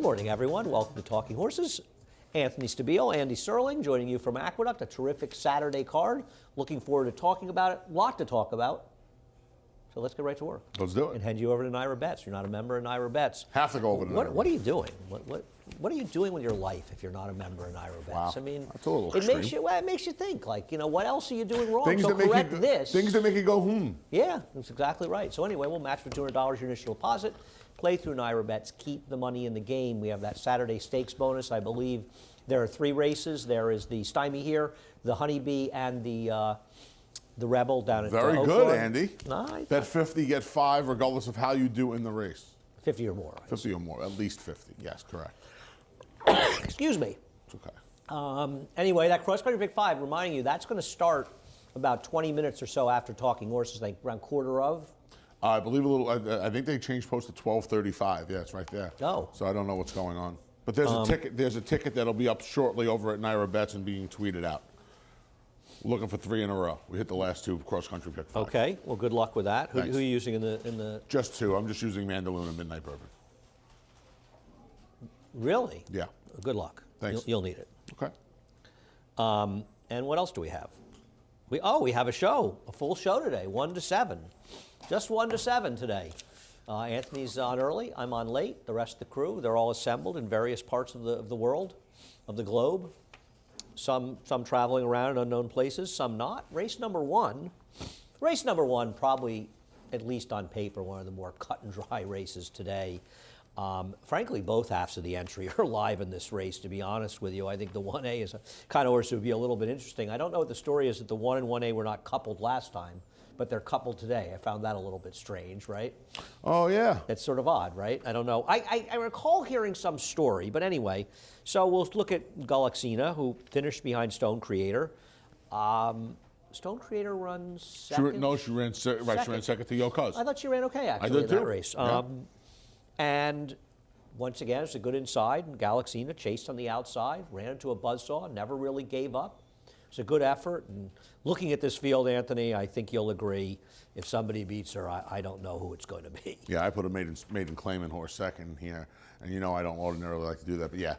morning, everyone. Welcome to Talking Horses. Anthony Stabile, Andy Serling, joining you from Aqueduct. A terrific Saturday card. Looking forward to talking about it. A lot to talk about. So let's get right to work. Let's do it. And head you over to NYRA Bets. You're not a member of NYRA Bets. Have to go over to NYRA What are you doing? What are you doing with your life if you're not a member of NYRA Bets? Wow. I mean, That's a little it makes extreme. it makes you think. Like, what else are you doing wrong? Things so that make correct you, this. Things that make you go, Yeah, that's exactly right. So anyway, we'll match for $200 your initial deposit. Play through NYRA Bets. Keep the money in the game. We have that Saturday stakes bonus. I believe there are 3 races. There is the Stymie here, the Honeybee, and the Rebel down at Very Oaklawn. good, Andy. Nice. Bet 50, get 5, regardless of how you do in the race. 50 or more. 50 or more, at least 50. Yes, correct. Excuse me. It's okay. Anyway, that cross country pick 5, reminding you, that's going to start about 20 minutes or so after Talking Horses, like around quarter of. I believe a little. I think they changed post to 12:35. Yeah, it's right there. Oh. So I don't know what's going on. But there's a ticket. There's a ticket that'll be up shortly over at NYRA Bets and being tweeted out. Looking for 3 in a row. We hit the last 2 cross country pick 5. Okay. Well, good luck with that. Who Thanks. are you using in the? Just 2. I'm just using Mandaloon and Midnight Bourbon. Really? Yeah. Good luck. Thanks. You'll need it. Okay. And what else do we have? We have a show, a full show today, 1 to 7. Just 1 to 7 today. Anthony's on early, I'm on late. The rest of the crew, they're all assembled in various parts of the world, of the globe. Some traveling around in unknown places, some not. Race number one, probably, at least on paper, one of the more cut and dry races today. Frankly, both halves of the entry are live in this race, to be honest with you. I think the 1A is a kind of horse that would be a little bit interesting. I don't know what the story is that the 1 and 1A were not coupled last time, but they're coupled today. I found that a little bit strange, right? Oh yeah. It's sort of odd, right? I don't know. I recall hearing some story, but anyway, so we'll look at Galaxina, who finished behind Stone Creator. Stone Creator runs second? She ran second to Yokuz. I thought she ran okay, actually, I did in that too. race. Yeah. And once again, it's a good inside, and Galaxina chased on the outside, ran into a buzzsaw, never really gave up. It's a good effort, and looking at this field, Anthony, I think you'll agree, if somebody beats her, I don't know who it's going to be. Yeah, I put a maiden claiming horse second here, and I don't ordinarily like to do that, but yeah,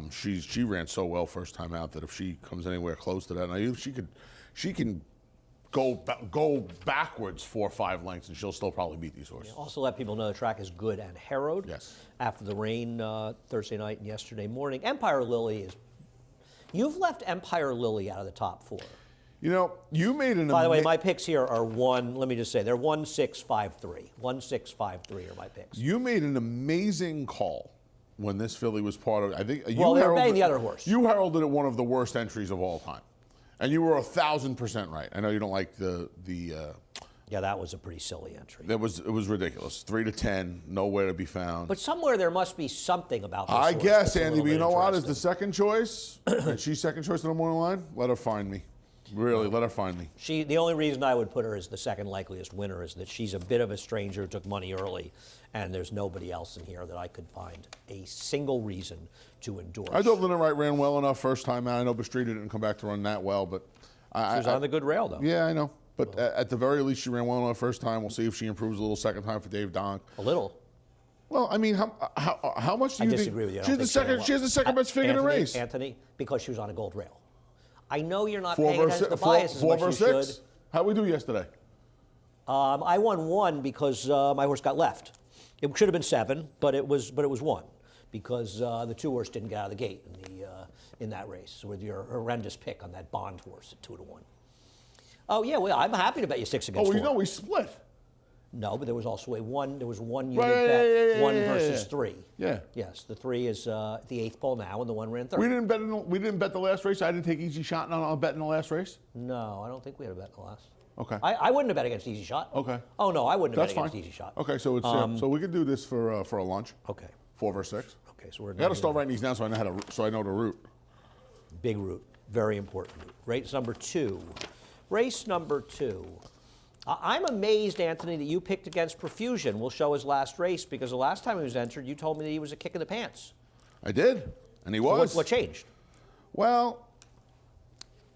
she ran so well first time out that if she comes anywhere close to that, now she can go backwards 4 or 5 lengths, and she'll still probably beat these horses. Also let people know the track is good and harrowed. Yes. After the rain Thursday night and yesterday morning. Empire Lily is, you've left Empire Lily out of the top 4. You made an. By the way, my picks here are let me just say, they're 1, 6, 5, 3. 1, 6, 5, 3 are my picks. You made an amazing call when this filly was part of. I think Well, they're betting the other horse. You heralded it one of the worst entries of all time, and you were 1,000% right. I know you don't like the. Yeah, that was a pretty silly entry. It was ridiculous. 3 to 10, nowhere to be found. But somewhere there must be something about this I horse guess, that's a Andy, little but you bit know what? Is the interesting. second choice, and she's second choice in the morning line? Let her find me. Really, let her find me. The only reason I would put her as the second likeliest winner is that she's a bit of a stranger who took money early, and there's nobody else in here that I could find a single reason to endorse. I thought Linda Wright ran well enough first time out. I know Bastreeta didn't come back to run that well, but She was on the good rail, though. Yeah, I know. But at the very least, she ran well enough first time. We'll see if she improves a little second time for Dave Donk. A little. Well, I mean, how much do you think? I disagree with you. I She don't has think the second best figure in the race. Anthony, because she was on a gold rail. I know you're not 4 paying attention to the bias as much as you should. 6. How'd we do yesterday? I won 1 because my horse got left. It should have been 7, but it was 1 because the 2 horse didn't get out of the gate in that race with your horrendous pick on that Bond horse at 2 to 1. Oh yeah, well I'm happy to bet you 6 against 4. We split. No, but there was also one unit Right, bet, yeah, 1 yeah, versus yeah. 3. Yeah. Yes, the 3 is the 8th pole now, and the 1 ran 3rd. We didn't bet the last race. I didn't take Easy Shot on a bet in the last race. No, I don't think we had a bet in the last. Okay. I wouldn't have bet against Easy Shot. Okay. Oh no, I wouldn't have That's bet fine. against Easy Shot. Okay, so it's so we could do this for a lunch. Okay. 4 versus 6. Okay, so we're I got to start writing these down so I know the route. Big route, very important route. Race number 2. Race number 2. I'm amazed, Anthony, that you picked against Profusion. We'll show his last race because the last time he was entered, you told me that he was a kick in the pants. I did, and he was. What changed? Well,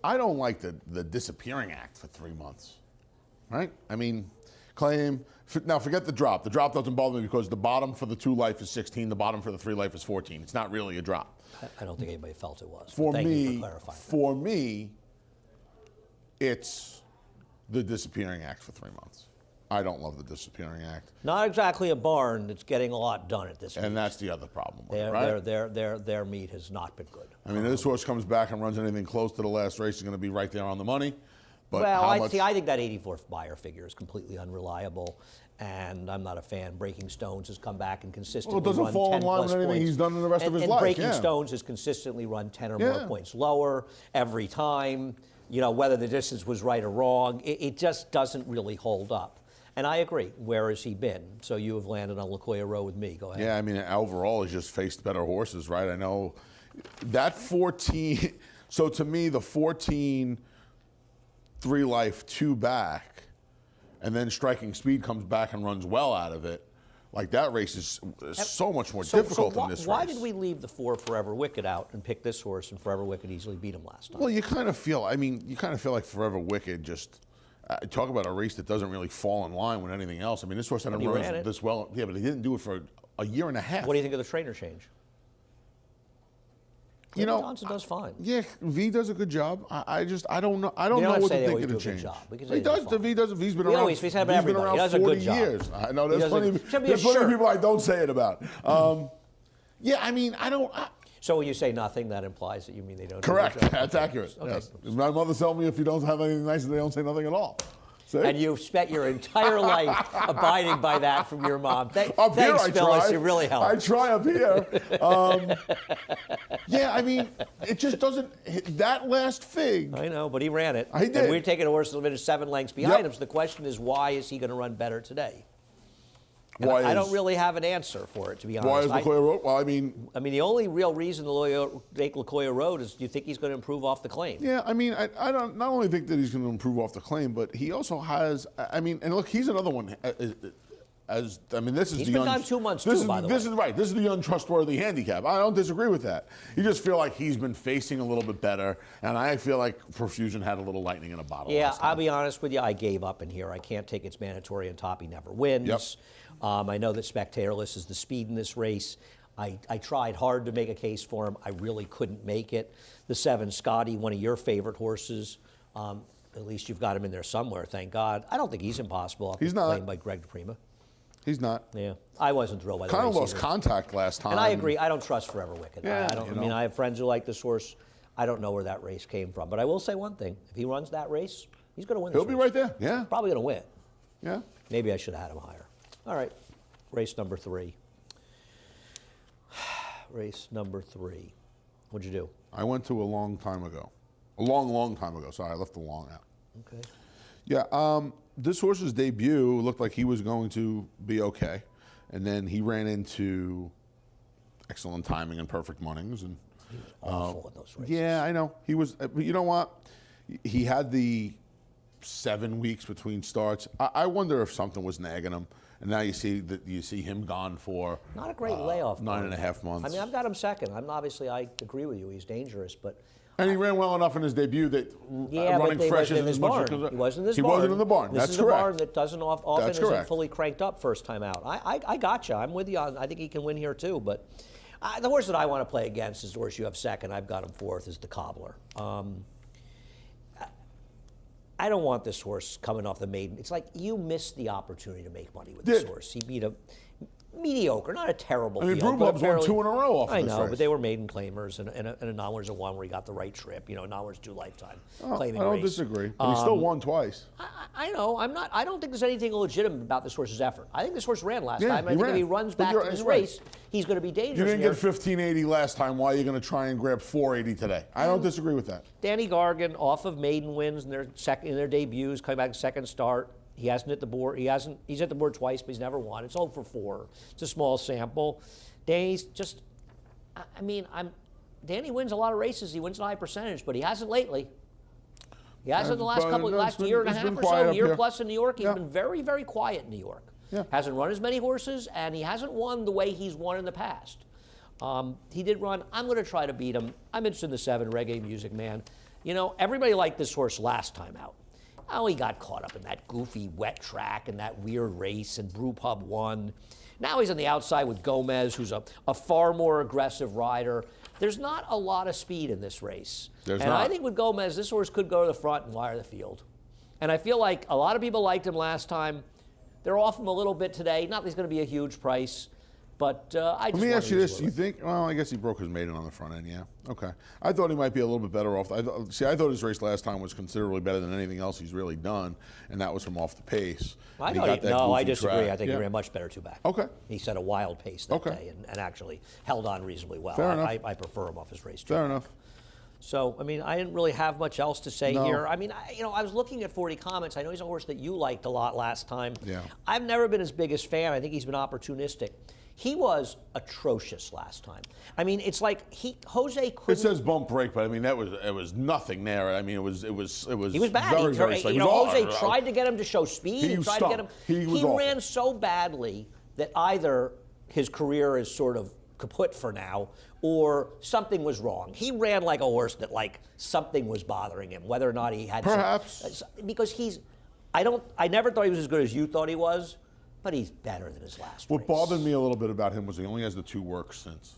I don't like the disappearing act for 3 months, right? I mean, claim. Now forget the drop. The drop doesn't bother me because the bottom for the 2 life is 16. The bottom for the 3 life is 14. It's not really a drop. I don't think anybody felt it was. For Thank you me, for clarifying. for me, it's the disappearing act for 3 months. I don't love the disappearing act, Not exactly a barn that's getting a lot done at this and point. that's the other problem with it, right? Their meat has not been good. I mean, if this horse comes back and runs anything close to the last race, he's going to be right there on the money. But Well, how I much? think that 84th buyer figure is completely unreliable, and I'm not a fan. Breaking Stones has come back and consistently Well, it doesn't run fall 10 in line plus with anything points. he's done in the rest of his and life, Breaking yeah. Stones has consistently run 10 or Yeah. more points lower every time. You know, whether the distance was right or wrong, it just doesn't really hold up. And I agree. Where has he been? So you have landed on Lacoya Row with me. Go ahead. Yeah, I mean, overall, he's just faced better horses, right? I know that 14. So to me, the 14, 3 life, 2 back, and then Striking Speed comes back and runs well out of it. Like that race is so much more difficult than this race. Why did we leave the 4 Forever Wicked out and pick this horse, and Forever Wicked easily beat him last time? Well, you kind of feel. I mean, you kind of feel like Forever Wicked just. Talk about a race that doesn't really fall in line with anything else. I mean, this horse hadn't But he ran run it. this well. Yeah, but he didn't do it for a year and a half. What do you think of the trainer change? You know, Johnson does fine. Yeah, V does a good job. I don't know. I don't You don't know have to what say to they think of always the do a good change. job. We can say He they do does. fine. V does. V's been We around. always- we say about V's been everybody. around He does a good 40 job. years. I know He there's does a plenty. good- should be There's a plenty of shirt. people I don't say it about. Yeah, I mean, I don't. So when you say nothing, that implies that you mean they don't. do a Correct. good job. That's accurate. Okay. Yes. My mother told me if you don't have anything nice, they don't say nothing at all. See? And you've spent your entire life abiding by that from your mom. Up here, Thanks, I Phyllis. try. You really helped. I try up here. Yeah, I mean, it just doesn't. That last fig. I know, but he ran it. He did. And we're taking a horse that was 7 lengths behind Yep. him. So the question is, why is he going to run better today? And Why I is- don't really have an answer for it, to be honest. Why is Lacoya Road? Well, I mean, the only real reason to take Lacoya Road is, do you think he's going to improve off the claim? yeah, I mean, I don't not only think that he's going to improve off the claim, but he also has. I mean, and look, he's another one. This is He's the been gone 2 months this too, is, by the this way. is right. This is the untrustworthy handicap. I don't disagree with that. You just feel like he's been facing a little bit better, and I feel like Profusion had a little lightning in a bottle. Yeah, last time. I'll be honest with you. I gave up in here. I can't take It's Mandatory and Top. He never wins. Yep. I know that Spectatorless is the speed in this race. I tried hard to make a case for him. I really couldn't make it. The 7 Scotty, one of your favorite horses. At least you've got him in there somewhere, thank God. I don't think he's impossible. He's not. Played by Greg DePrima. He's not. Yeah, I wasn't thrilled by the Kind of race lost either. contact last time. And I agree. I don't trust Forever Wicked. Yeah, I don't. you I mean, know. I have friends who like this horse. I don't know where that race came from, but I will say one thing: if he runs that race, he's going to win. He'll this be race. right there. Yeah. Probably going to win. Yeah. Maybe I should have had him higher. All right, race number 3. Race number 3. What'd you do? I went to a long time ago. A long time ago. Sorry, I left the long out. Okay. Yeah, this horse's debut looked like he was going to be okay, and then he ran into excellent timing and perfect munnings, and Awful in those races. yeah, I know he was. But you know what? He had the 7 weeks between starts. I wonder if something was nagging him, and now you see him gone for Not a great layoff. 9.5 months. I mean, I've got him second. I agree with you. He's dangerous, but And he ran well enough in his debut that yeah, running but he fresh wasn't in isn't his as much barn. as He wasn't in his he barn. wasn't in the barn. This That's is correct. a barn that doesn't often That's isn't correct. fully cranked up first time out. I got you. I'm with you. I think he can win here too. But the horse that I want to play against is the horse you have second. I've got him fourth. Is the Cobbler. I don't want this horse coming off the maiden. It's like you missed the opportunity to make money with this Did. horse. He beat a mediocre, not a terrible I mean, field. Brew but Bubs won fairly- 2 in a row off of I this know, race. but they were maiden claimers, and a non-winners of one where he got the right trip. You know, non-winners do lifetime Oh, I claiming don't race. disagree. But he still won twice. I know. I don't think there's anything illegitimate about this horse's effort. I think this horse ran last Yeah, time. And I he think if ran. he runs But back you're- to this you're right. race, he's going to be dangerous. You didn't here. get 1580 last time. Why are you going to try and grab 480 today? I don't disagree with that. Danny Gargan off of maiden wins in their debuts, coming back second start. He hasn't hit the board. He's hit the board twice, but he's never won. It's 0 for 4. It's a small sample. Danny's just, Danny wins a lot of races. He wins a high percentage, but he hasn't lately. He hasn't the last year and a half or so, year plus in New York. He's been very, very quiet in New York. Yeah. Hasn't run as many horses, and he hasn't won the way he's won in the past. He did run. I'm going to try to beat him. I'm interested in the 7 Reggae Music Man. You know, everybody liked this horse last time out. Oh, he got caught up in that goofy wet track and that weird race, and Brew Pub won. Now he's on the outside with Gomez, who's a far more aggressive rider. There's not a lot of speed in this race. There's and not. I think with Gomez, this horse could go to the front and wire the field. And I feel like a lot of people liked him last time. They're off him a little bit today. Not that he's going to be a huge price, but I just Let me want ask to you use this. a You little. think, well, I guess he broke his maiden on the front end, yeah. Okay. I thought he might be a little bit better off. I thought his race last time was considerably better than anything else he's really done, and that was from off the pace. And he got that No, I goofy disagree. track. I think Yeah. he ran much better two back. Okay. He set a wild pace that Okay. day and actually held on reasonably well. Fair enough. I prefer him off his race two. Fair enough. So, I mean, I didn't really have much else to say No. here. I mean, I was looking at 40 comments. I know he's a horse that you liked a lot last time. Yeah. I've never been his biggest fan. I think he's been opportunistic. He was atrocious last time. I mean, it's like Jose It couldn't. says bump break, but I mean it was nothing there. I mean it was He was bad. very, He very slow. you He know, was Jose all- tried to get him to show speed. He was tried to get him. stumped. He was awful. ran so badly that either his career is sort of kaput for now, or something was wrong. He ran like a horse that like something was bothering him, whether or not he had. Perhaps. Because he's. I never thought he was as good as you thought he was, but he's better than his last What race. bothered me a little bit about him was he only has the 2 works since.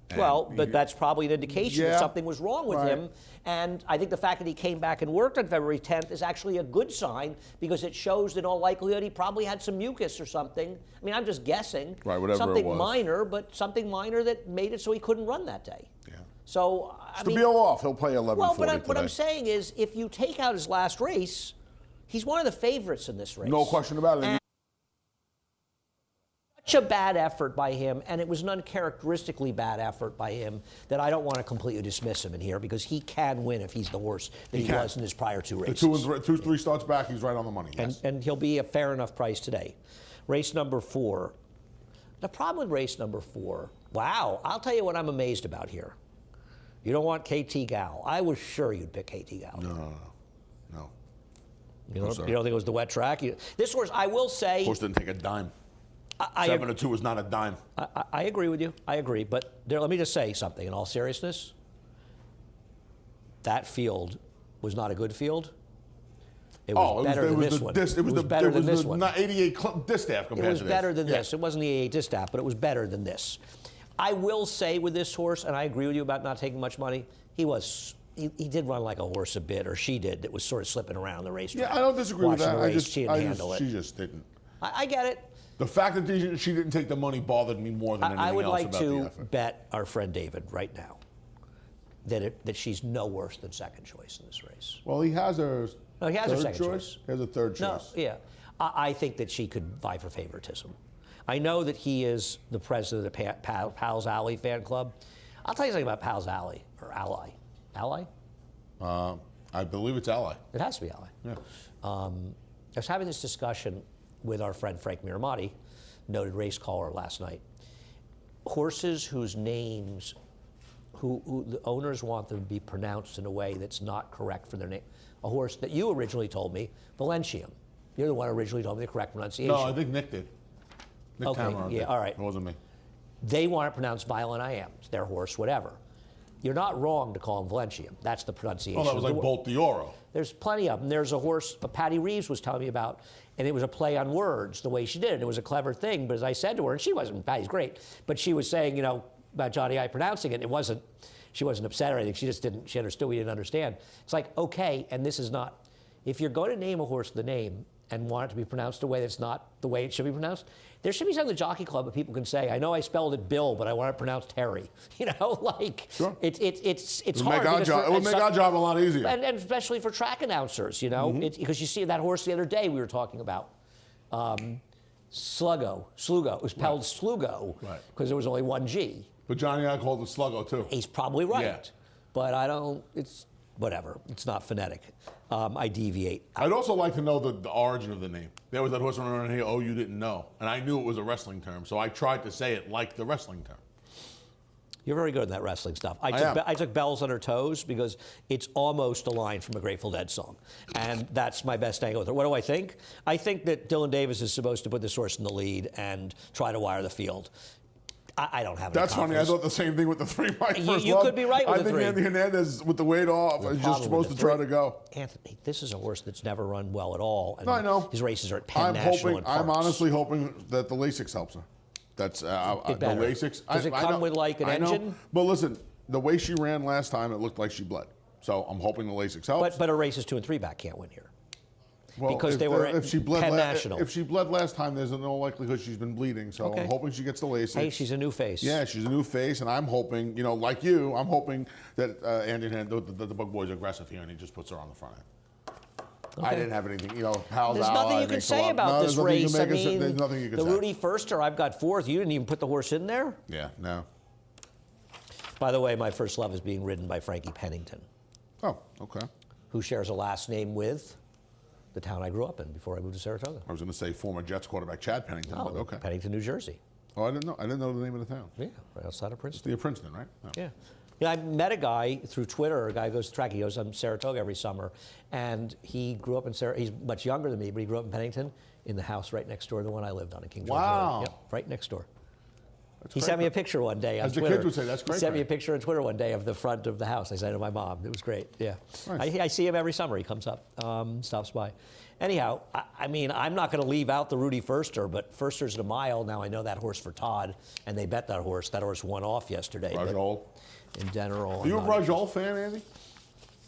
And Well, but he- that's probably an indication that Yeah, something was wrong with right. him. And I think the fact that he came back and worked on February 10th is actually a good sign because it shows that in all likelihood he probably had some mucus or something. I mean, I'm just guessing. Right, whatever it something was. minor, but something minor that made it so he couldn't run that day. Yeah. So, I To mean, be off, he'll play 11:40 well, today. what I'm saying is if you take out his last race, he's one of the favorites in this race. No question about it. And such a bad effort by him, and it was an uncharacteristically bad effort by him that I don't want to completely dismiss him in here because he can win if he's the horse that he can. was in his prior 2 the races. 3 starts back, he's right on the money. Yes. And he'll be a fair enough price today. Race number 4. The problem with race number 4, wow, I'll tell you what I'm amazed about here. You don't want KT Gal. I was sure you'd pick KT Gal. No. You don't, sir. you don't think it was the wet track? This horse, I will say, Horse didn't take a dime. I 7-2 is not a dime. I agree with you. I agree. But there, let me just say something in all seriousness. That field was not a good field. It was better than this one. It was better than this one. Not 88 distaff compared It was to this. better than Yeah. this. It wasn't the 88 distaff, but it was better than this. I will say with this horse, and I agree with you about not taking much money, he did run like a horse a bit, or she did, that was sort of slipping around the racetrack. Yeah, I don't disagree with Watching that. the race, she didn't handle it. She just didn't. I get it. The fact that she didn't take the money bothered me more than anything I would else like about to the effort. bet our friend David right now that she's no worse than second choice in this race. Well, he has a No, he has her third second choice. choice. He has a third No, choice. yeah. I think that she could vie for favoritism. I know that he is the president of the Pal's Alley fan club. I'll tell you something about Pal's Alley, or Ally. Ally? I believe it's Ally. It has to be Ally. Yeah. I was having this discussion with our friend Frank Miramati, noted race caller, last night. Horses whose names, who the owners want them to be pronounced in a way that's not correct for their name. A horse that you originally told me, Valentium. You're the one who originally told me the correct pronunciation. No, I think Nick did. Nick Okay, Tamara yeah, did. all right. It wasn't me. They want it pronounced Violent I Am. It's their horse, whatever. You're not wrong to call him Valentium. That's the pronunciation. Oh, that was of the like word. Bolt d'Oro. There's plenty of them. There's a horse Patty Reeves was telling me about, and it was a play on words, the way she did it. It was a clever thing, but as I said to her, and she wasn't, Patty's great, but she was saying, about Johnny I pronouncing it, she wasn't upset or anything. She just didn't, she understood we didn't understand. It's like, okay, and this is not, if you're going to name a horse the name and want it to be pronounced a way that's not the way it should be pronounced, there should be something in the Jockey Club that people can say, I know I spelled it Bill, but I want it pronounced Terry. Sure. It's It would hard. make our because job, for- it would make our job a lot easier. and especially for track announcers, because you see that horse the other day we were talking about, Slugo. It was spelled Slugo Right. because there was only one G. But Johnny and I called it Sluggo too. He's probably right, Yeah. but I don't. It's whatever. It's not phonetic. I deviate. I'd also like to know the origin of the name. There was that horse running around here, oh, you didn't know. And I knew it was a wrestling term, so I tried to say it like the wrestling term. You're very good at that wrestling stuff. am. I took Bells on Her Toes because it's almost a line from a Grateful Dead song. And that's my best angle with it. What do I think? I think that Dylan Davis is supposed to put this horse in the lead and try to wire the field. I don't have any That's funny. I confidence. thought the same thing with the 3 my first You love. could be right with I the think 3. Andy Hernandez, with the weight off, is just problem supposed with to the try 3 to go. Anthony, this is a horse that's never run well at all. And No, I know. His races are at Penn I'm National hoping. and I'm Parks. honestly hoping that the Lasix helps her. That's the better. Lasix. Does it I come know- with, like, an I know. engine? But listen, the way she ran last time, it looked like she bled. So I'm hoping the Lasix helps. But her races 2 and 3 back can't win here. Well, because if they were at if she bled Penn National. If she bled last time, there's no likelihood she's been bleeding. So Okay. I'm hoping she gets the Lasix. Hey, she's a new face. Yeah, she's a new face, and I'm hoping, like you, I'm hoping that Andy Hernandez, the Bug Boy's aggressive here, and he just puts her on the front end. I didn't have anything, pals There's out, nothing I you can make a say lot- about no, this there's nothing you race. can I make us- mean, there's nothing you can the say. Rudy Firster, I've got 4th. You didn't even put the horse in there. Yeah, no. By the way, my first love is being ridden by Frankie Pennington, Oh, okay. who shares a last name with the town I grew up in before I moved to Saratoga. I was going to say former Jets quarterback Chad Pennington, but okay. Pennington, New Jersey. Oh, I didn't know. I didn't know the name of the town. Yeah, right outside of Princeton. Near Princeton, right? Oh. Yeah. Yeah, I met a guy through Twitter. A guy who goes to track. He goes, I'm Saratoga every summer. And he grew up in Saratoga. He's much younger than me, but he grew up in Pennington in the house right next door to the one I lived on in King George. Wow. Road. Yep, right next door. That's He great. sent me a picture one day on As the Twitter. kids would say, that's great, He sent me a Frank. picture on Twitter one day of the front of the house. I sent it to my mom. It was great. Yeah. Nice. I see him every summer. He comes up, stops by. Anyhow, I mean, I'm not going to leave out the Rudy Firster, but Firster's at a mile. Now I know that horse for Todd, and they bet that horse. That horse won off yesterday. but Brajol. in general, Are you a I'm not- Brajol fan, Andy?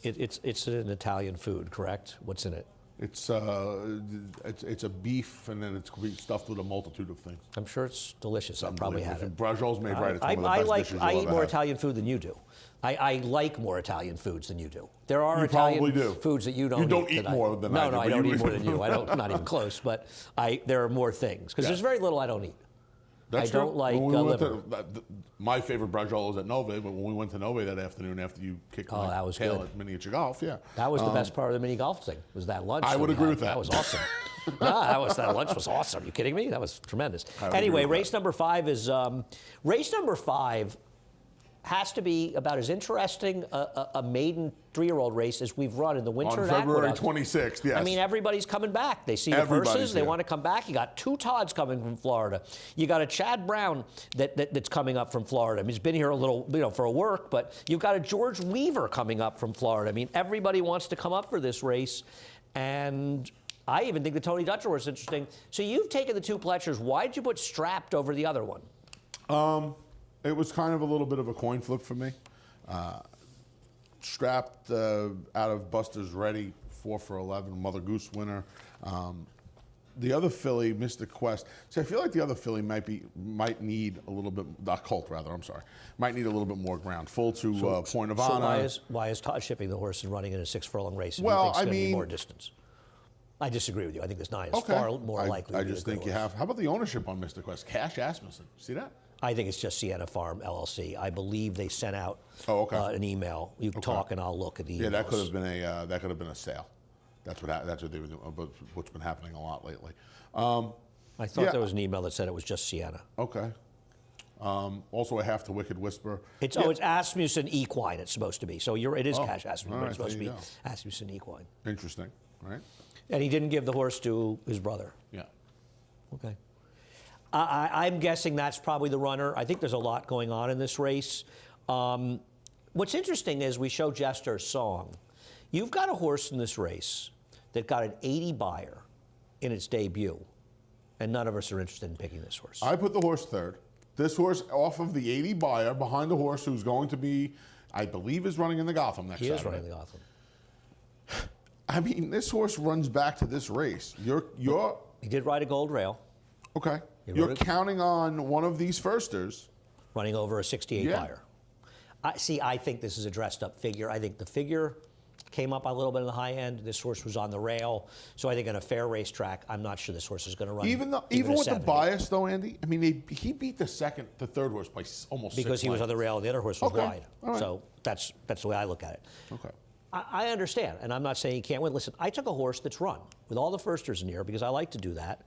It's an Italian food, correct? What's in it? It's a beef, and then it's stuffed with a multitude of things. I'm sure it's delicious. I've probably had it. Brajol's made right. It's one of the I best like. dishes I you'll eat ever more have. Italian food than you do. I like more Italian foods than you do. There are You Italian probably do. foods that you don't. You don't eat eat that more than no, I do, no, I but don't you eat more eat than you. I don't. Not even close. But there are more things because Yeah. there's very little I don't eat. That's I don't true. like When we went liver. my favorite Brajol was at Nove, but when we went to Nove that afternoon after you kicked my that was tail good. at miniature golf, yeah. That was the best part of the mini golf thing. Was that lunch? I that would we agree had. with that. That was awesome. That lunch was awesome. You kidding me? That was tremendous. would Anyway, agree with race number 5 is race number 5 has to be about as interesting a maiden 3-year-old race as we've run in the winter. On at February Aqueduct. 26th, yes. I mean, everybody's coming back. They see the Everybody's purses. They here. want to come back. You got 2 Todds coming from Florida. You got a Chad Brown that's coming up from Florida. I mean, he's been here a little, for a work, but you've got a George Weaver coming up from Florida. I mean, everybody wants to come up for this race, and I even think the Tony Dutcher was interesting. So you've taken the 2 Pletchers. Why did you put Strapped over the other one? It was kind of a little bit of a coin flip for me. Strapped out of Buster's Ready, 4 for 11, Mother Goose winner. The other filly, Mystic Quest. See, I feel like the other filly might need a little bit. The Colt, rather. I'm sorry. Might need a little bit more ground. Full to Point of So Honor. why is Todd shipping the horse and running in a 6-furlong race? And Well, you think it's I gonna be mean- more distance. I disagree with you. I think this 9 is Okay. far more likely. I to be just a good think you horse. have. How about the ownership on Mystic Quest? Cash Asmussen. See that? I think it's just Sienna Farm LLC. I believe they sent out an email. You can talk and I'll look at the emails. Yeah, that could have been a sale. That's what they were doing. But what's been happening a lot lately. I thought yeah. there was an email that said it was just Sienna. Okay. Also, a Half the Wicked Whisper. It's Asmussen Equine. It's supposed to be. So it is Cash Asmussen, all but right, it's supposed to there be you Asmussen Equine. Interesting, right? And he didn't give the horse to his brother. Yeah. Okay. I'm guessing that's probably the runner. I think there's a lot going on in this race. What's interesting is we show Jester's song. You've got a horse in this race that got an 80 buyer in its debut, and none of us are interested in picking this horse. I put the horse third. This horse off of the 80 buyer behind the horse who's going to be, I believe, is running in the Gotham next He Saturday. is running the Gotham. I mean, this horse runs back to this race. You're He did ride a gold rail, okay. He You're rode it. counting on one of these firsters. running over a 68 Yeah. buyer. I think this is a dressed up figure. I think the figure came up a little bit in the high end. This horse was on the rail. So I think on a fair racetrack, I'm not sure this horse is going to run. Even a with the 70. bias, though, Andy. I mean, he beat the third horse by almost Because 6 he was on the lengths. rail, the other horse was Okay. wide. All right. So that's the way I look at it. Okay. I understand, and I'm not saying he can't win. Listen, I took a horse that's run with all the firsters in here because I like to do that.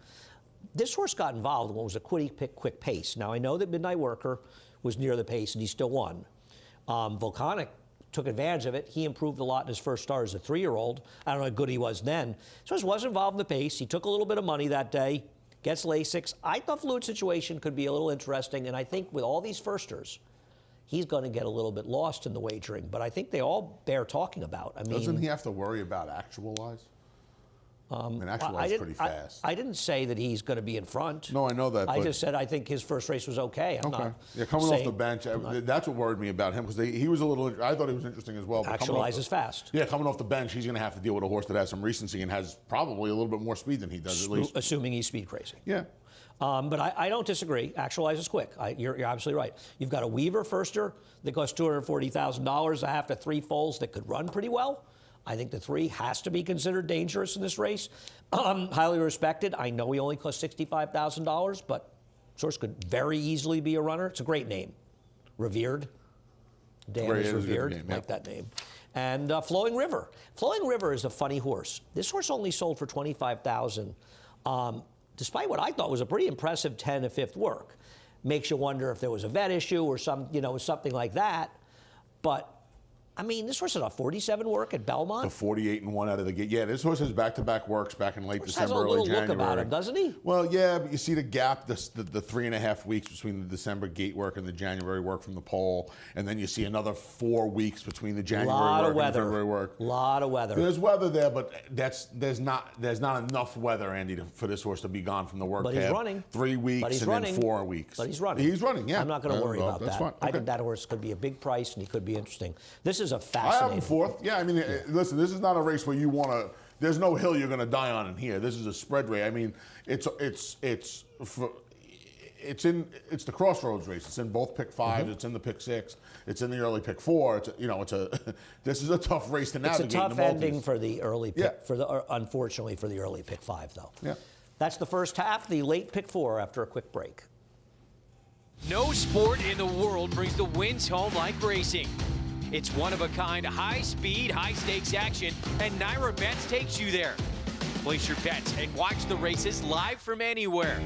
This horse got involved in what was a quick pace. Now, I know that Midnight Worker was near the pace, and he still won. Volcanic took advantage of it. He improved a lot in his first start as a 3-year-old. I don't know how good he was then. So he was involved in the pace. He took a little bit of money that day. gets Lasix. I thought Fluid Situation could be a little interesting, and I think with all these firsters, he's going to get a little bit lost in the wagering. But I think they all bear talking about. I mean, Doesn't he have to worry about Actualize? Actualize is pretty fast. I didn't say that he's going to be in front. No, I know that. I just said I think his first race was okay. I'm okay. not Yeah, coming off saying- the bench, that's what worried me about him because he was a little. I thought he was interesting as well. But Actualize is fast. Yeah, coming off the bench, he's going to have to deal with a horse that has some recency and has probably a little bit more speed than he does, at least. Assuming he's speed crazy. Yeah. But I don't disagree. Actualize is quick. You're absolutely right. You've got a Weaver firster that costs $240,000. I have to 3 foals that could run pretty well. I think the 3 has to be considered dangerous in this race. Highly respected. I know he only costs $65,000, but Source could very easily be a runner. It's a great name. Revered. Dan Great, is it is a good revered. name, Like yep. that name. And Flowing River. Flowing River is a funny horse. This horse only sold for $25,000. Despite what I thought was a pretty impressive 10 of fifth work. Makes you wonder if there was a vet issue or something like that. But I mean, this horse had a 47 work at Belmont. The 48-1 out of the gate. Yeah, this horse has back-to-back works back in late Horse December, has a early little January. look about him, doesn't he? Well, yeah, but you see the gap, the 3.5 weeks between the December gate work and the January work from the pole, and then you see another 4 weeks between the January Lot work of and the weather. February work. Lot of weather. There's weather there, but there's not enough weather, Andy, for this horse to be gone from the work But he's tab. running. 3 weeks But he's and running. then 4 weeks. But he's running. He's running, yeah. I'm not going to worry about that's that. Fine. I Okay. think that horse could be a big price, and he could be interesting. This is a I have fascinating. him 4th. Yeah, I mean, listen, this is not a race where you want to. There's no hill you're going to die on in here. This is a spread race. I mean, it's the crossroads race. It's in both pick 5s. It's in the pick 6. It's in the early pick 4. This is a tough race to It's navigate. a tough in the multis. ending for the early pick. Yeah. Unfortunately for the early pick 5, though. Yeah. That's the first half. The late pick 4 after a quick break. No sport in the world brings the wins home like racing. It's one-of-a-kind, high-speed, high-stakes action, and Naira Bets takes you there. Place your bets and watch the races live from anywhere.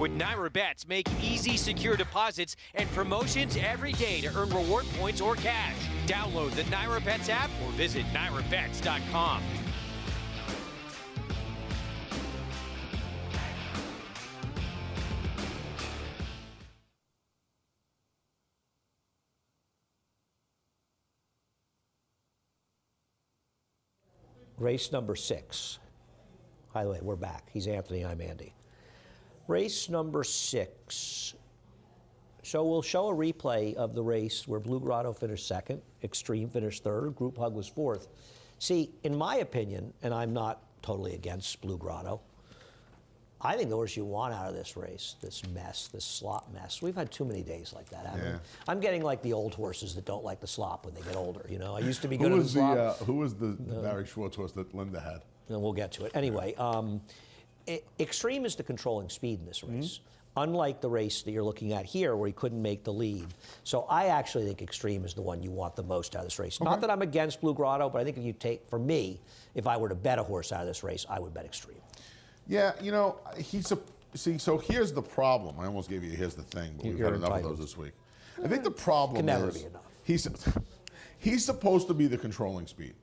With Naira Bets, make easy, secure deposits and promotions every day to earn reward points or cash. Download the Naira Bets app or visit nairabets.com. Race number 6. By the way, we're back. He's Anthony, I'm Andy. Race number 6. So we'll show a replay of the race where Blue Grotto finished 2nd, Extreme finished 3rd, Group Hug was 4th. See, in my opinion, and I'm not totally against Blue Grotto, I think the horse you want out of this race, this mess, this slop mess. We've had too many days like that, haven't we? Yeah. I'm getting like the old horses that don't like the slop when they get older. You know, I used to be Who good at the was slop. who was the Barry Schwartz horse that Linda had? And we'll get to it. Anyway, Extreme is the controlling speed in this race, unlike the race that you're looking at here where he couldn't make the lead. So I actually think Extreme is the one you want the most out of this race. Not that I'm against Blue Grotto, but I think if you take, for me, if I were to bet a horse out of this race, I would bet Extreme. Yeah, you know, so here's the problem. I almost gave you here's the thing, but we've You're had enough of entitled. those this week. I think the problem Can never is be enough. he's supposed to be the controlling speed.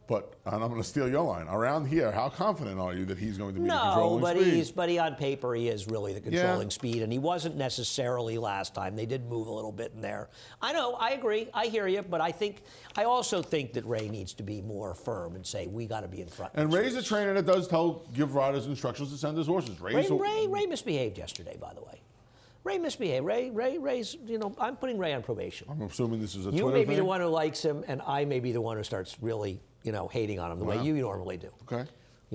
But, and I'm going to steal your line, around here, how confident are you that he's going to be the No, controlling speed? but on paper he is really the controlling speed, and he wasn't necessarily last time. They did move a little bit in there. I know, I agree, I hear you, but I also think that Ray needs to be more firm and say we got to be in front. And Ray's a trainer that does give riders instructions to send his horses. Ray misbehaved yesterday, by the way. Ray misbehaved. Ray's, I'm putting Ray on probation. I'm assuming this is a You Twitter may be the thing? one who likes him, and I may be the one who starts really, hating on him the way you normally do. Okay.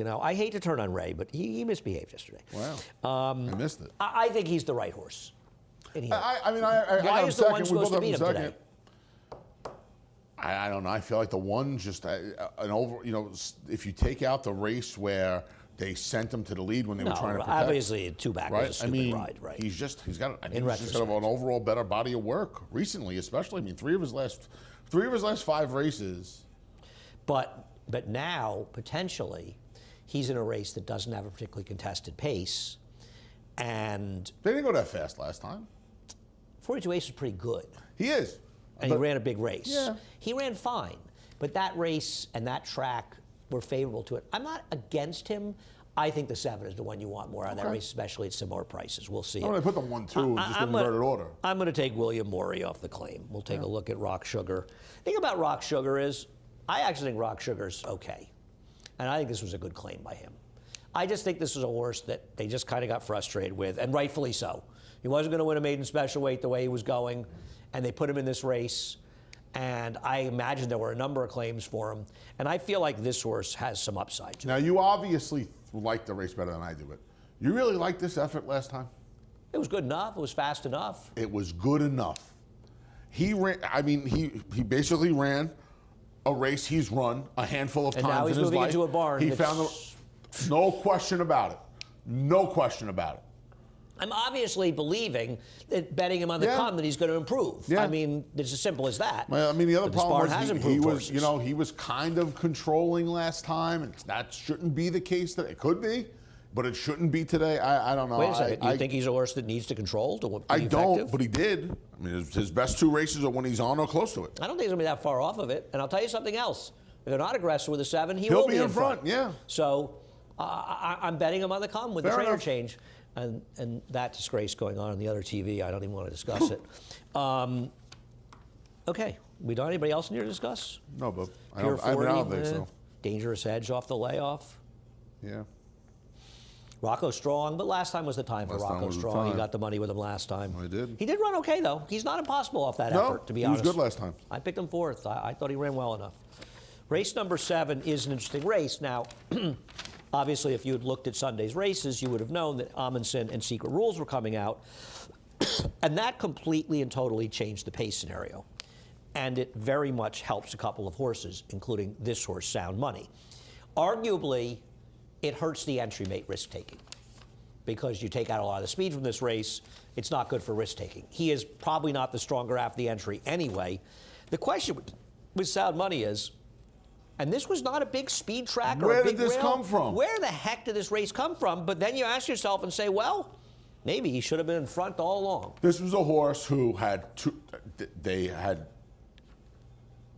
I hate to turn on Ray, but he misbehaved yesterday. Wow. I missed it. I think he's the right horse. And he- I mean, Why got him is the one second. We supposed both to have beat him him second. today? I don't know. I feel like the one just if you take out the race where they sent him to the lead when they were trying to protect. Obviously, two back was a Right? stupid ride, right? He's got he's got an retrospect. overall better body of work recently, especially. I mean, three of his last 5 races. But now, potentially, he's in a race that doesn't have a particularly contested pace. And They didn't go that fast last time. 42 Ace is pretty good. He is. And he ran a big race. Yeah. He ran fine. But that race and that track were favorable to it. I'm not against him. I think the 7 is the one you want more out of that race, especially at similar prices. We'll see. I'm going to put them 1, 2, just in inverted order. I'm going to take William Morey off the claim. We'll take a look at Rock Sugar. The thing about Rock Sugar is, I actually think Rock Sugar's okay. And I think this was a good claim by him. I just think this was a horse that they just kind of got frustrated with, and rightfully so. He wasn't going to win a maiden special weight the way he was going, and they put him in this race. And I imagine there were a number of claims for him. And I feel like this horse has some upside to it. Now, you obviously like the race better than I do, but you really liked this effort last time? It was good enough. It was fast enough. It was good enough. He ran, I mean, he basically ran a race he's run a handful of And times now he's in his moving life. into a barn He that's- found the, no question about it. No question about it. I'm obviously believing that betting him on the come that he's going to improve. Yeah. I mean, it's as simple as that. Well, I mean, the other But this problem barn was has he improved was, horses. you know, he was kind of controlling last time, and that shouldn't be the case. That it could be, but it shouldn't be today. I don't know. Wait a second. Do you think he's a horse that needs to control to be I effective? don't, but he did. I mean, his best 2 races are when he's on or close to it. I don't think he's going to be that far off of it. And I'll tell you something else. If they're not aggressive with a 7, He'll will be in front, yeah. So I'm betting him on the come with the Fair trainer enough. change. And that disgrace going on the other TV, I don't even want to discuss it. Okay, we done? Anybody else need to discuss? No, but I Pure don't, I 40, don't think so. Dangerous Edge off the layoff. Yeah. Rocco Strong, but last time was the time for Last time Rocco was the Strong. He time. got the money with him last time. He did. He did run okay, though. He's not impossible off that No, effort, to be he was honest. good last time. I picked him 4th. I thought he ran well enough. Race number 7 is an interesting race. Now, obviously, if you had looked at Sunday's races, you would have known that Amundsen and Secret Rules were coming out. And that completely and totally changed the pace scenario. And it very much helps a couple of horses, including this horse, Sound Money. Arguably, it hurts the entry mate risk-taking because you take out a lot of the speed from this race. It's not good for risk-taking. He is probably not the stronger after the entry anyway. The question with Sound Money is, and this was not a big speed track or Where a big did this rail. come from? Where the heck did this race come from? But then you ask yourself and say, well, maybe he should have been in front all along. This was a horse who had they had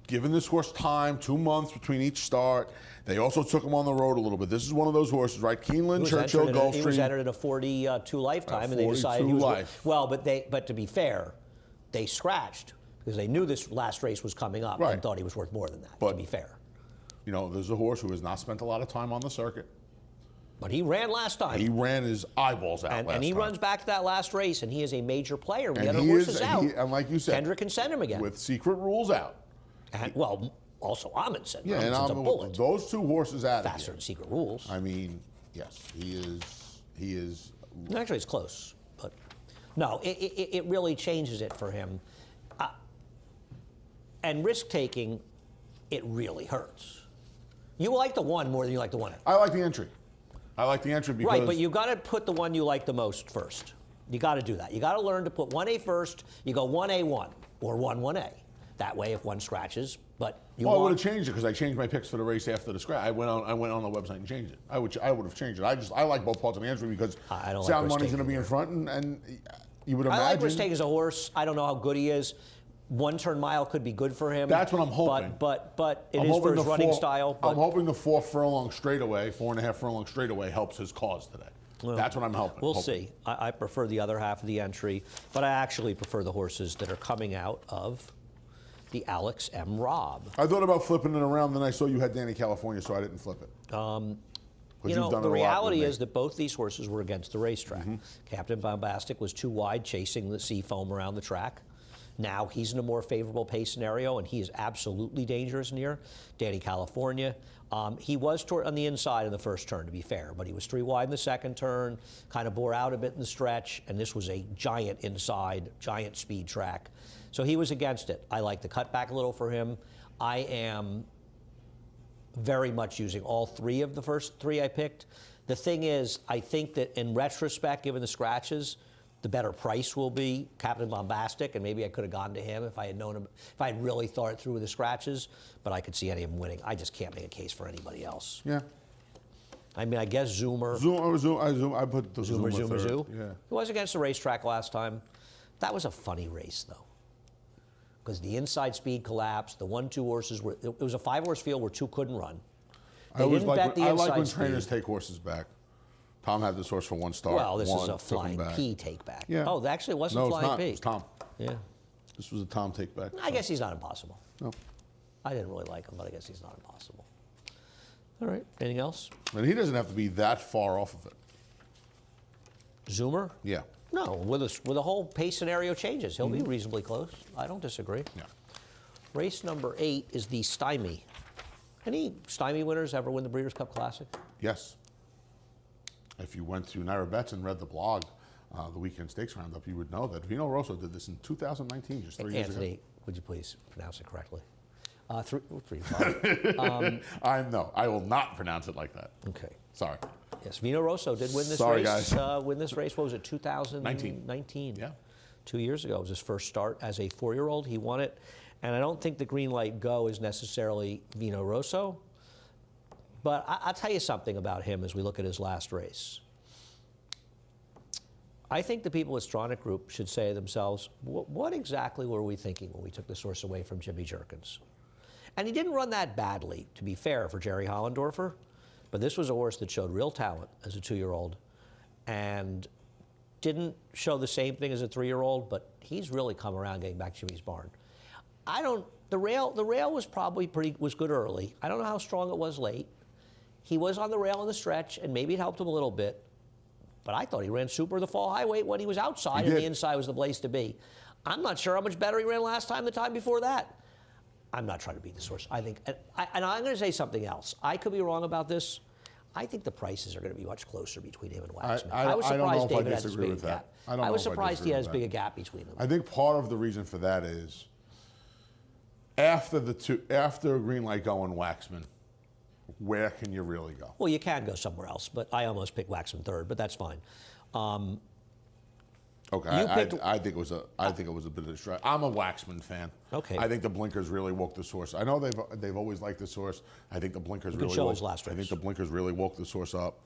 given this horse time, 2 months between each start. They also took him on the road a little bit. This is one of those horses, right? Keeneland, Churchill, Gulfstream. He was entered in a 42 lifetime, and they 42 decided he was life. well. But to be fair, they scratched because they knew this last race was coming up Right. and thought he was worth more than that. But- to be fair, You know, there's a horse who has not spent a lot of time on the circuit. but he ran last time. He ran his eyeballs out last and he time. runs back to that last race, and he is a major player. When the And other he horse is- is out, and like you said, Kendrick can send him again. with Secret Rules out. And, well, also Amundsen. Yeah, and Amundsen's a bullet. those 2 horses out of Faster here. than Secret Rules. I mean, yes, he is. Actually, it's close, but no, it really changes it for him. And risk taking, it really hurts. You like the 1 more than you like the 1A. I like the entry. I like the entry because Right, but you got to put the one you like the most first. You got to do that. You got to learn to put 1A first. You go 1A1 or 1A. That way, if one scratches, but you Well, I would want. have changed it because I changed my picks for the race after the scratch. I went on the website and changed it. I would have changed it. I like both parts of the entry because I don't like Sound risk Money's going to taking be in front, and you would I imagine. like risk taking as a horse. I don't know how good he is. 1 turn mile could be good for him. That's what I'm hoping. But it I'm is for hoping his the running 4 style. I'm But hoping the 4.5 furlong straightaway helps his cause today. That's what I'm hoping. we'll see. I prefer the other half of the entry, but I actually prefer the horses that are coming out of the Alex M. Robb. I thought about flipping it around, then I saw you had Danny California, so I didn't flip it. You know, the reality is that both these horses were against the racetrack. Mm-hmm. Captain Bombastic was too wide, chasing the sea foam around the track. Now he's in a more favorable pace scenario, and he is absolutely dangerous near. Danny California, he was on the inside in the first turn, to be fair, but he was 3 wide in the second turn, kind of bore out a bit in the stretch, and this was a giant inside, giant speed track. So he was against it. I like the cutback a little for him. I am very much using all 3 of the first 3 I picked. The thing is, I think that in retrospect, given the scratches, the better price will be Captain Bombastic, and maybe I could have gone to him if I had known him, if I had really thought it through with the scratches, but I could see any of them winning. I just can't make a case for anybody else. Yeah. I mean, I guess Zoomer. I put the Zoomer third. Zoo. Yeah. He was against the racetrack last time. That was a funny race, though, because the inside speed collapsed. The 1-2 horses it was a 5-horse field where 2 couldn't run. They didn't bet the I inside like when speed. trainers take horses back. Tom had this horse for one start. Well, this is won, a took him Flying back. P take back. Yeah. Oh, actually, it wasn't No, it's Flying not. P. It was Tom. Yeah. This was a Tom take back. I guess he's not impossible. No. I didn't really like him, but I guess he's not impossible. All right. Anything else? And he doesn't have to be that far off of it. Zoomer? Yeah. No, with the whole pace scenario changes, he'll be reasonably close. I don't disagree. Yeah. Race number 8 is the Stymie. Any Stymie winners ever win the Breeders' Cup Classic? Yes. If you went to Naira Bets and read the blog, the Weekend Stakes Roundup, you would know that Vino Rosso did this in 2019, just 3 years ago. Anthony, would you please pronounce it correctly? 3 5. I will not pronounce it like that. Okay. Sorry. Yes, Vino Rosso did win this Sorry, race. guys. Win this race. What was it? 2019. Yeah. 2 years ago. It was his first start as a 4-year-old. He won it, and I don't think the Green Light Go is necessarily Vino Rosso. But I'll tell you something about him as we look at his last race. I think the people at Stronach Group should say to themselves, what exactly were we thinking when we took this horse away from Jimmy Jerkins? And he didn't run that badly, to be fair, for Jerry Hollendorfer. But this was a horse that showed real talent as a 2-year-old and didn't show the same thing as a 3-year-old, but he's really come around getting back to Jimmy's barn. The rail was probably was good early. I don't know how strong it was late. He was on the rail in the stretch, and maybe it helped him a little bit. But I thought he ran super the fall highway when he was outside, and the inside was the place to be. I'm not sure how much better he ran last time, the time before that. I'm not trying to beat this horse. I think, and I'm going to say something else. I could be wrong about this. I think the prices are going to be much closer between him and Waxman. I was don't know surprised if I David had this disagree big with a gap. that. I was surprised he had as big a gap between them. I think part of the reason for that is after Green Light Go and Waxman, where can you really go? Well, you can go somewhere else, but I almost picked Waxman third, but that's fine. Okay, I think it was a bit of a stretch. I'm a Waxman fan. Okay. I think the blinkers really woke this horse. I know they've always liked this horse. I think the blinkers Good really show woke. his last I think race. the blinkers really woke this horse up.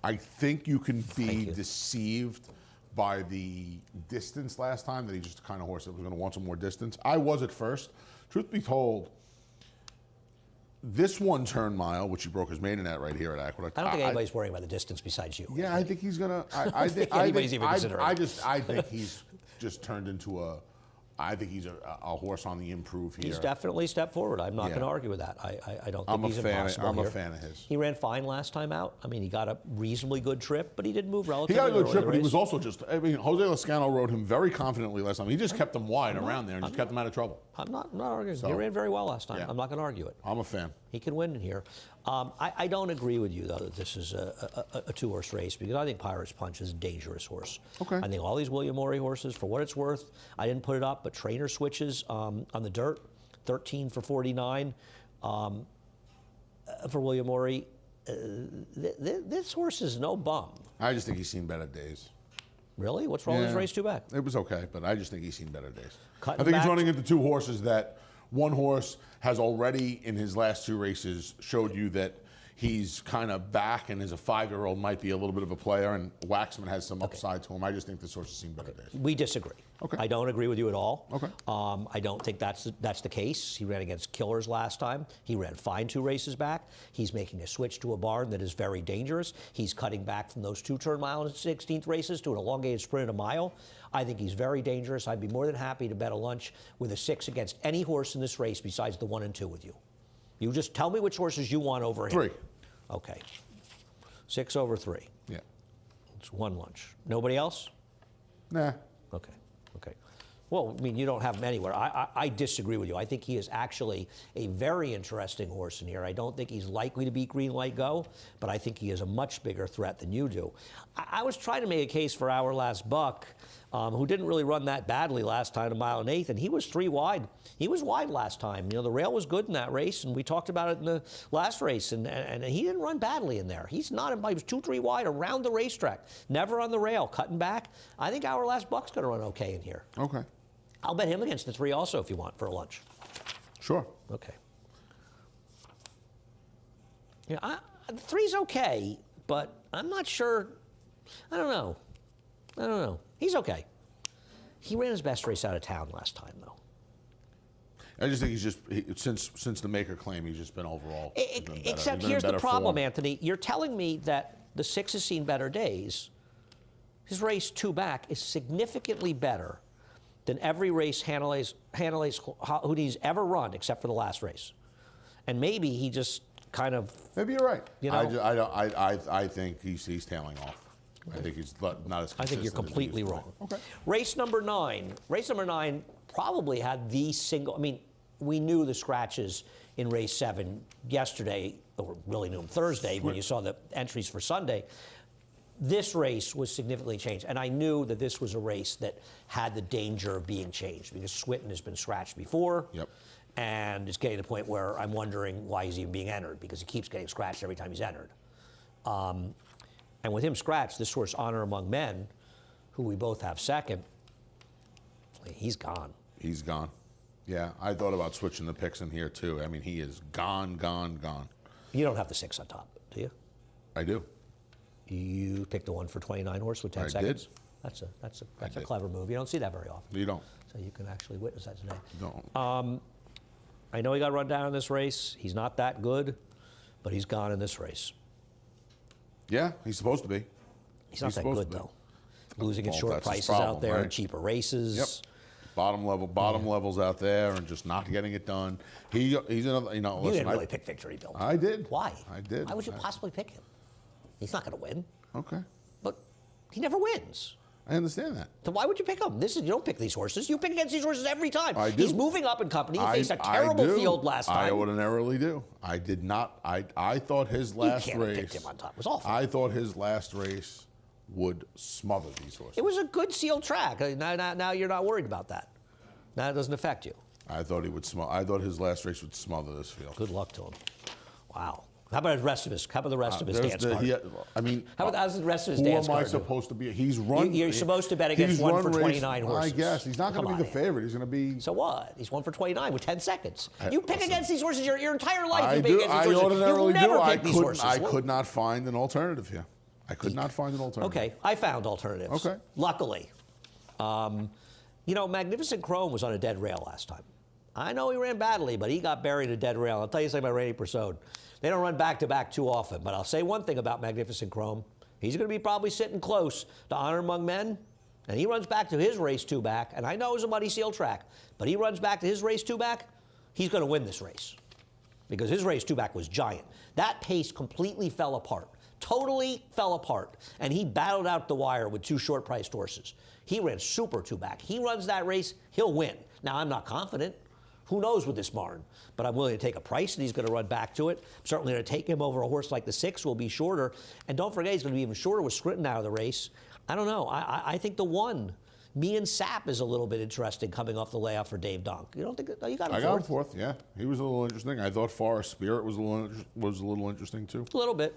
I think you can be deceived by the distance last time, that he's just the kind of horse that was going to want some more distance. I was at first. Truth be told, this 1-turn mile, which he broke his maiden at right here at Aqueduct. I don't think anybody's worrying about the distance besides you. Yeah, I think he's gonna. I think anybody's even considering. I think he's just turned into a. I think he's a horse on the improve here. He's definitely stepped forward. I'm not Yeah. going to argue with that. I don't think I'm a he's fan. impossible I'm here. a fan of his. He ran fine last time out. I mean, he got a reasonably good trip, but he did move He relatively got a good early trip, in but the he was race. also just. I mean, Jose Lascano rode him very confidently last time. He just kept him wide around there and just kept him out of trouble. I'm not arguing. So, He ran very well last time. yeah. I'm not going to argue it. I'm a fan. He can win in here. I don't agree with you, though, that this is a 2-horse race, because I think Pirates Punch is a dangerous horse. Okay. I think all these William Morey horses, for what it's worth, I didn't put it up, but trainer switches on the dirt, 13 for 49 for William Morey. This horse is no bum. I just think he's seen better days. Really? What's wrong with his race 2 back? It was okay, but I just think he's seen better days. Cutting I think back- he's running into 2 horses that one horse has already in his last 2 races showed you that he's kind of back, and as a 5-year-old might be a little bit of a player, and Waxman has some upside to him. I just think this horse has seen better days. We disagree. Okay. I don't agree with you at all. Okay. I don't think that's the case. He ran against killers last time. He ran fine 2 races back. He's making a switch to a barn that is very dangerous. He's cutting back from those 2-turn mile and 16th races to an elongated sprint at a mile. I think he's very dangerous. I'd be more than happy to bet a lunch with a 6 against any horse in this race besides the 1 and 2 with you. You just tell me which horses you want over him. 3. Okay. 6 over 3. Yeah. It's 1 lunch. Nobody else? Nah. Okay. Okay. Well, I mean, you don't have him anywhere. I disagree with you. I think he is actually a very interesting horse in here. I don't think he's likely to beat Green Light Go, but I think he is a much bigger threat than you do. I was trying to make a case for Our Last Buck, who didn't really run that badly last time, a 1 1/8, and he was 3 wide. He was wide last time. You know, the rail was good in that race, and we talked about it in the last race, and he didn't run badly in there. He's not, he was 2-3 wide around the racetrack, never on the rail, cutting back. I think Our Last Buck's going to run okay in here. Okay. I'll bet him against the 3 also if you want for a lunch. Sure. Okay. Yeah, 3's okay, but I'm not sure. I don't know. He's okay. He ran his best race out of town last time, though. I just think since the Maker claim, he's just been overall. he's been better. Except He's been in here's the better problem, form. Anthony. You're telling me that the 6 has seen better days. His race 2 back is significantly better than every race Houdini's ever run, except for the last race. And maybe he just kind of. Maybe you're right. You know? I think he's tailing off. I think he's not as consistent. I think you're completely as he used to wrong. be. Okay. Race number 9. Race number 9 probably had the single. I mean, we knew the scratches in race 7 yesterday, or really knew them Thursday when you saw the entries for Sunday. This race was significantly changed, and I knew that this was a race that had the danger of being changed because Swinton has been scratched before. Yep. And it's getting to the point where I'm wondering why he's even being entered because he keeps getting scratched every time he's entered. And with him scratched, this horse, Honor Among Men, who we both have second, he's gone. He's gone. Yeah, I thought about switching the picks in here too. I mean, he is gone, gone, gone. You don't have the 6 on top, do you? I do. You picked the 1 for 29 horse with 10 I seconds. did. That's a did. clever move. You don't see that very often. You don't. So you can actually witness that today. Don't. I know he got run down in this race. He's not that good, but he's gone in this race. Yeah, he's supposed to be. He's not that supposed good to be. though. Losing at Well, short that's his prices problem, out there, right? cheaper races. Yep. Bottom levels out there, and just not getting it done. He's another. You know, You listen. didn't really pick Victory, Bill. I did. Why? I did. Why would you possibly pick him? He's not going to win, Okay, but he never wins. I understand that. So why would you pick him? You don't pick these horses. You pick against these horses every time. I do. He's moving up in company. He faced a I terrible do. field last time. I ordinarily do. I did not. I thought his last can't have race. picked him on top. It was awful. I thought his last race would smother these horses. It was a good sealed track. Now you're not worried about that. Now it doesn't affect you. I thought he would smother. I thought his last race would smother this field. Good luck to him. Wow. How about the rest of his? How about the rest of his dance card? I mean, How about the rest of his who dance am I card? supposed to be? He's run. You're supposed to bet against he's 1 run for race- 29 horses. I guess he's not going to Come be the on, favorite. He's going to be. So what? He's 1 for 29 with 10 seconds. You pick listen, against these horses your entire life. I You pick do. against I these horses. ordinarily You've never do. picked these horses. I could not find an alternative here. I could not find an alternative. Okay, I found alternatives. Okay. Luckily. Magnificent Chrome was on a dead rail last time. I know he ran badly, but he got buried a dead rail. I'll tell you something about Randy Persaud. They don't run back-to-back too often, but I'll say one thing about Magnificent Chrome. He's going to be probably sitting close to Honor Among Men, and he runs back to his race 2 back, and I know it was a muddy seal track, but he runs back to his race 2 back, he's going to win this race because his race 2 back was giant. That pace completely fell apart. Totally fell apart. And he battled out the wire with 2 short-priced horses. He ran super 2-back. He runs that race, he'll win. Now, I'm not confident. Who knows with this barn? But I'm willing to take a price, and he's going to run back to it. I'm certainly going to take him over a horse like the 6, will be shorter. And don't forget, he's going to be even shorter with Scritton out of the race. I don't know. I think the 1, Me and Sap, is a little bit interesting coming off the layoff for Dave Donk. You don't think? No, you got him I got him fourth. fourth. Yeah, he was a little interesting. I thought Forest Spirit was a little interesting too. A little bit.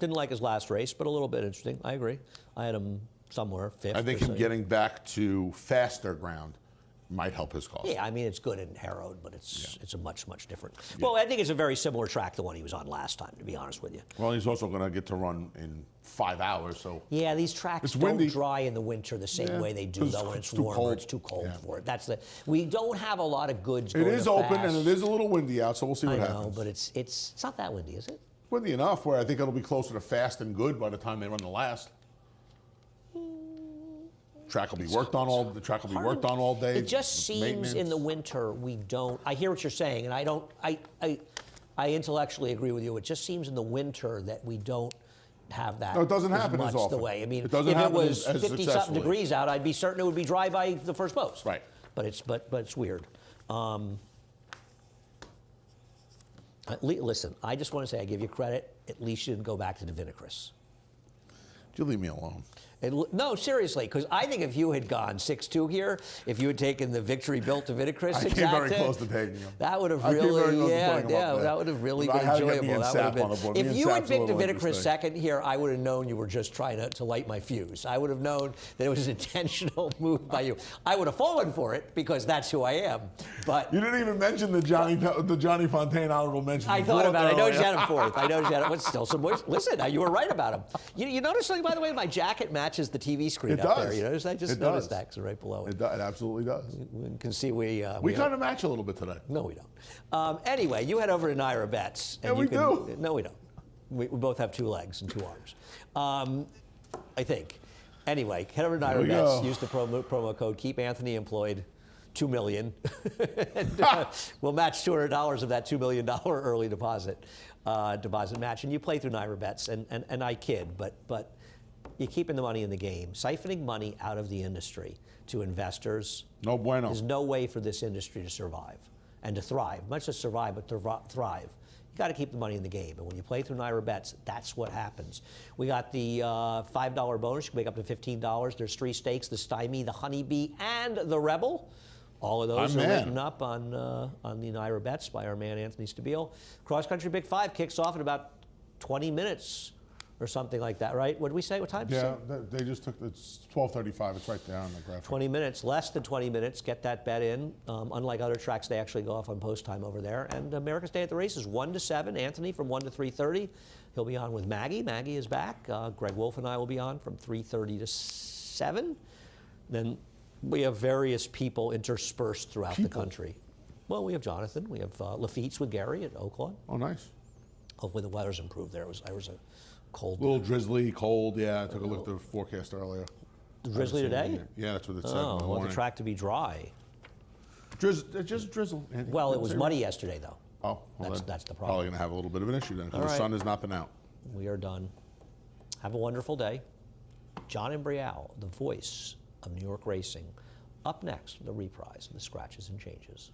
Didn't like his last race, but a little bit interesting. I agree. I had him somewhere 5th. I think him getting back to faster ground might help his cause. Yeah, I mean, it's good in Harrod, but it's a much different. Well, I think it's a very similar track to the one he was on last time, to be honest with you. Well, he's also going to get to run in 5 hours, so. Yeah, these tracks It's don't windy. dry in the winter the same way they do, Because though, when it's it's too warm or cold. it's too cold Yeah. for it. We don't have a lot of goods It going is to open fast. and it is a little windy out, so we'll see what I know, happens. but it's not that windy, is it? Windy enough where I think it'll be closer to fast and good by the time they run the last. Track will be worked on all. The track will be worked on all day. It just with seems maintenance. in the winter we don't. I hear what you're saying, and I don't. I intellectually agree with you. It just seems in the winter that we don't have that. No, it doesn't as happen as much often. the way. I mean, It doesn't if it happen was as 50-something successfully. degrees out, I'd be certain it would be dry by the first post. Right. But it's weird. Listen, I just want to say I give you credit. At least you didn't go back to the Vinicris. You leave me alone. No, seriously, because I think if you had gone 6-2 here, if you had taken the Victory built to Vinicris, I came very close to taking him. that would have I came very really, close to putting him up there. that would have really I been had to get enjoyable. me and That would Sap have been. on the board. Me If and you had Sap's a picked the little Vinicris interesting. second here, I would have known you were just trying to light my fuse. I would have known that it was an intentional move by you. I would have fallen for it because that's who I am. But You didn't even mention the Johnny Fontaine honorable mention. I thought about it. I know earlier. you had him fourth. I know you had him. But still some words. Listen, you were right about him. You notice something, by the way? My jacket matches the TV screen It up does. there. You notice? I just It noticed does. that 'cause right below it. It absolutely does. We can see we We kind of match a little bit today. No, we don't. Anyway, you head over to Naira Bets. Yeah, we do. No, we don't. We both have 2 legs and 2 arms. I think. Anyway, head over to There we NyraBets. go. Use the promo code Keep Anthony Employed. $2 million. And, we'll match $200 of that $2 million early deposit match. And you play through NyraBets, and I kid, but you're keeping the money in the game. Siphoning money out of the industry to investors. No bueno. There's no way for this industry to survive and to thrive. Not just survive, but to thrive. You got to keep the money in the game. And when you play through NyraBets, that's what happens. We got the $5 bonus. You can make up to $15. There's 3 stakes: the Stymie, the Honeybee, and the Rebel. All of those are written up on the NyraBets by our man Anthony Stabile. Cross Country Big 5 kicks off in about 20 minutes or something like that, right? What did we say? What time? Yeah, they just took, it's 12:35. It's right there on the graphic. 20 minutes, less than 20 minutes. Get that bet in. Unlike other tracks, they actually go off on post time over there. And America's Day at the Races, 1 to 7. Anthony from 1 to 3:30. He'll be on with Maggie. Maggie is back. Greg Wolf and I will be on from 3:30 to 7. Then we have various people interspersed throughout the country. Well, we have Jonathan. We have Lafitte's with Gary at Oaklawn. Oh, nice. Hopefully the weather's improved there. There was a cold. A little drizzly, cold. Yeah, I took a look at the forecast earlier. Drizzly today? Yeah, that's what it said. Oh, in the I want morning. the track to be dry. Just drizzle. Andy. Well, it Didn't was say muddy yesterday, though. Oh, well, That's the problem. Probably going to have a little bit of an issue then, because All the right. sun has not been out. We are done. Have a wonderful day. John Imbrial, the voice of New York racing. Up next, the reprise of the Scratches and Changes.